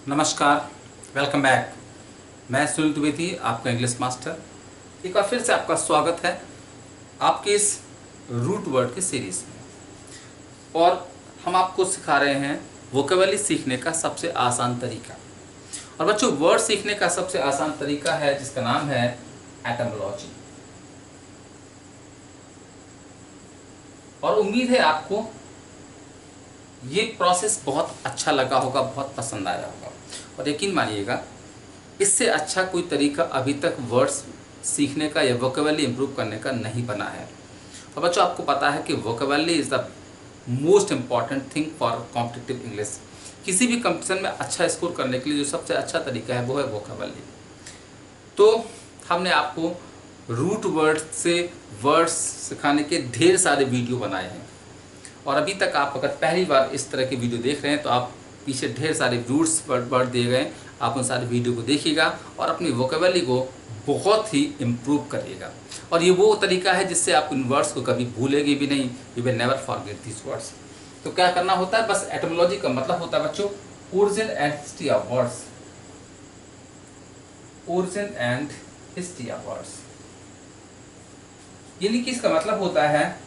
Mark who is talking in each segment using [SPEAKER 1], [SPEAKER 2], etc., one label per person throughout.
[SPEAKER 1] नमस्कार, welcome back. मैं सुनील द्विवेदी, आपका इंग्लिश मास्टर। एक बार फिर से आपका स्वागत है आपके इस रूट वर्ड की सीरीज में। और हम आपको सिखा रहे हैं वोकेबलरी सीखने का सबसे आसान तरीका। और बच्चों, वर्ड सीखने का सबसे आसान तरीका है जिसका नाम है एटमोलॉजी। और उम्मीद है आपको ये प्रोसेस बहुत अच्छा लगा होगा, बहुत पसंद आया होगा। और यकीन मानिएगा, इससे अच्छा कोई तरीका अभी तक वर्ड्स सीखने का या वोकेबलरी इंप्रूव करने का नहीं बना है। और बच्चों, आपको पता है कि vocabulary is the most important thing for competitive English. किसी भी कंपटीशन में अच्छा स्कोर करने के लिए जो सबसे अच्छा तरीका है वो है वोकेबलरी। तो हमने आपको रूट वर्ड से वर्ड्स सिखाने के ढेर सारे वीडियो बनाए हैं। और अभी तक आप अगर पहली बार इस तरह के वीडियो देख रहे हैं तो आप पीछे ढेर सारे रूट्स वर्ड दिए गए, आप उन सारे वीडियो को देखिएगा और अपनी वोकेबलरी को बहुत ही इम्प्रूव करिएगा। और ये वो तरीका है जिससे आप इन वर्ड्स को कभी भूलेंगे भी नहीं। You will never forget this words. तो क्या करना होता है, बस एटमोलॉजी का मतलब होता है बच्चों origin and history of words. Origin and history of words यानी कि इसका मतलब होता है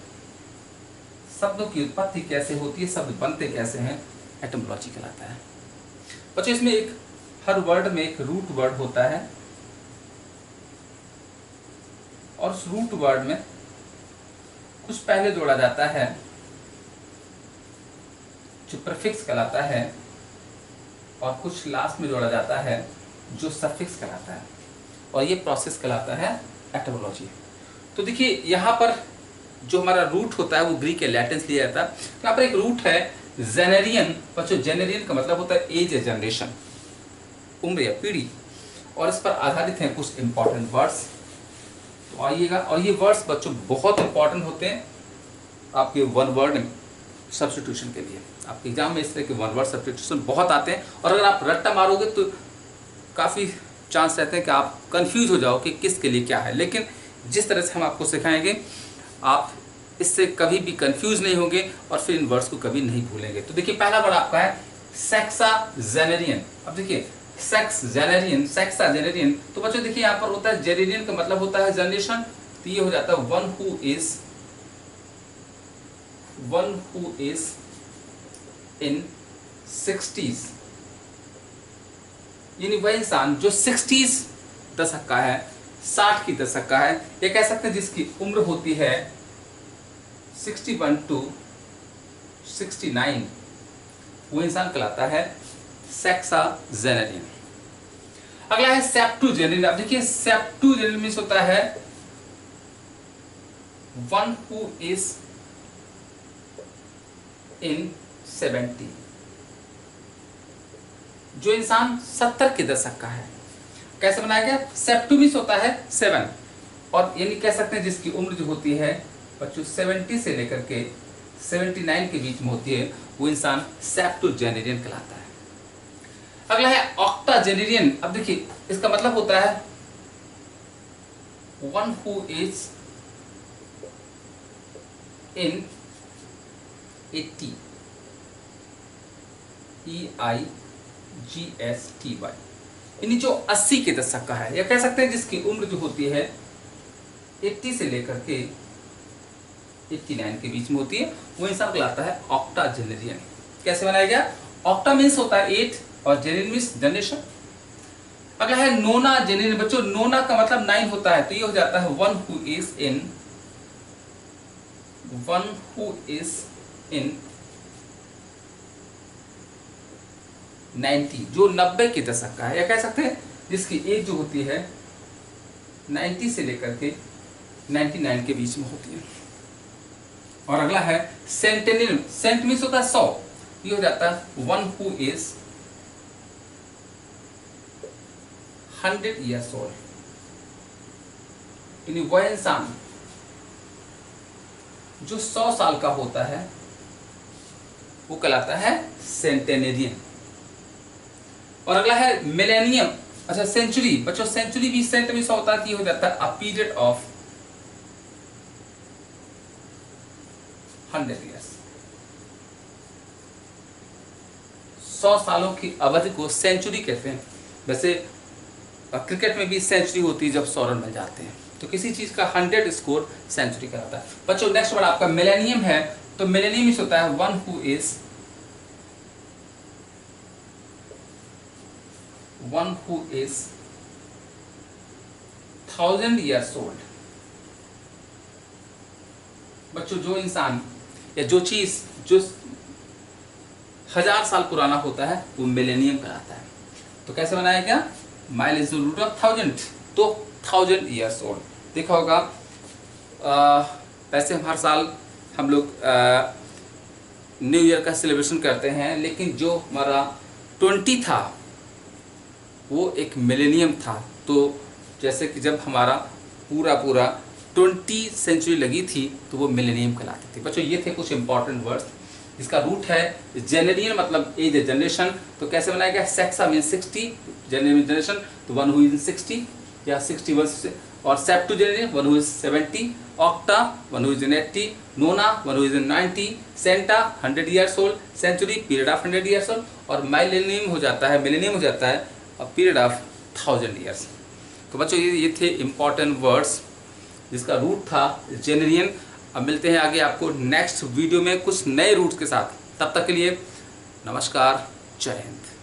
[SPEAKER 1] शब्दों की उत्पत्ति कैसे होती है, शब्द बनते कैसे हैं, एटमोलॉजी कहलाता है। बच्चों, इसमें एक हर वर्ड में एक रूट वर्ड होता है और उस रूट वर्ड में कुछ पहले जोड़ा जाता है जो प्रीफिक्स कहलाता है और कुछ लास्ट में जोड़ा जाता है जो सफिक्स कहलाता है। और ये प्रोसेस कहलाता है एटमोलॉजी। तो देखिए, यहाँ पर जो हमारा रूट होता है वो ग्रीक या लैटिन से लिया जाता है। यहाँ पर एक रूट है जेनेरियन। बच्चों, जेनेरियन का मतलब होता है एज या जनरेशन, उम्र या पीढ़ी। और इस पर आधारित हैं कुछ इंपॉर्टेंट वर्ड्स। तो आइएगा, और ये वर्ड्स बच्चों बहुत इंपॉर्टेंट होते हैं आपके वन वर्ड सब्स्टिट्यूशन के लिए। आपके एग्जाम में इस तरह के वन वर्ड सब्स्टिट्यूशन बहुत आते हैं और अगर आप रट्टा मारोगे तो काफ़ी चांस रहते हैं कि आप कंफ्यूज हो जाओ कि किसके लिए क्या है। लेकिन जिस तरह से हम आपको सिखाएंगे आप इससे कभी भी कंफ्यूज नहीं होंगे और फिर इन वर्ड्स को कभी नहीं भूलेंगे। तो देखिए, पहला वर्ड आपका है सेक्साजेनेरियन। अब देखिए, सेक्साजेनेरियन, सेक्साजेनेरियन। तो बच्चों देखिए, यहाँ पर होता है जेनेरियन का मतलब होता है जनरेशन। तो ये हो जाता है one who is in 60s, यानी वह इंसान जो 60s दशक का है, 60 की दशक का है। ये कह सकते हैं जिसकी उम्र होती है 61 to 69, वो इंसान कहलाता है सेक्साजेनेरियन। अगला है सेप्टुजेनेरियन। अब देखिए, सेप्टुजेनेरियन मींस होता है वन हु इज इन 70, जो इंसान 70 के दशक का है। कैसे बनाया गया, सेप्टू मींस होता है 7, और यानी कह सकते हैं जिसकी उम्र जो होती है बच्चों 70 से लेकर के 79 के बीच में होती है, वो इंसान सेप्टुजेनेरियन कहलाता है। अगला है ऑक्टाजेनेरियन। अब देखिए, इसका मतलब होता है one who is in 80, EIGSTY, यानी जो 80 के दशक का है, या कह सकते हैं जिसकी उम्र जो होती है 80 से लेकर के 89 के बीच में होती है, वो इंसान कहलाता है ऑक्टाजेनेरियन। कैसे बनाया गया, ऑक्टा मीन्स होता है 8 और जेनेरियन मीन्स जनरेशन। अगला है नोना जेनेरियन। बच्चों, नोना का मतलब 9 होता है, तो ये हो जाता है वन हु इज इन 90, जो 90 के दशक का है, या कह सकते हैं जिसकी एज जो होती है 90 से लेकर के 99 के बीच में होती है। और अगला है सेंटेनियन। सेंट मीन्स होता है 100, ये हो जाता है one who is 100 years old, यानी वह इंसान जो 100 साल का होता है वो कहलाता है सेंटेनेरियन। और अगला है मिलेनियम। अच्छा, सेंचुरी। बच्चों, सेंचुरी भी सेंट में होता है, हो जाता है अ पीरियड ऑफ 100 ईयर्स। 100 सालों की अवधि को सेंचुरी कहते हैं। वैसे क्रिकेट में भी सेंचुरी होती है जब 100 रन बन जाते हैं, तो किसी चीज का 100 स्कोर सेंचुरी कहलाता है। बच्चों नेक्स्ट वर्ड आपका मिलेनियम है, तो मिलेनियम इस होता है one who is 1000 years old. बच्चों जो इंसान या जो चीज जो 1000 साल पुराना होता है वो मिलेनियम कहलाता है। तो कैसे बनाया गया, mile is the root of 1000, तो 1000 ईयर्स ओल्ड। देखा होगा वैसे हर साल हम लोग न्यू ईयर का सेलिब्रेशन करते हैं, लेकिन जो हमारा 20 था वो एक मिलेनियम था। तो जैसे कि जब हमारा पूरा 20 सेंचुरी लगी थी तो वो मिलेनियम कहलाती थी। बच्चों ये थे कुछ इंपॉर्टेंट वर्ड्स। इसका रूट है जेनेरियन, मतलब एज जनरेशन। तो कैसे बनाया गया, सेक्सा मीन 60, जेनेरियन जनरेशन तो वन हु इज 60 या 61, और septuagenarian one who is 70, octa one who is 80, nona one who is 90, centa 100 years old, century period of 100 years old, और मिलेनियम हो जाता है पीरियड ऑफ 1000 ईयर्स। तो बच्चों ये थे इंपॉर्टेंट वर्ड्स जिसका रूट था जेनेरियन। अब मिलते हैं आगे आपको नेक्स्ट वीडियो में कुछ नए रूट्स के साथ। तब तक के लिए नमस्कार, जय हिंद।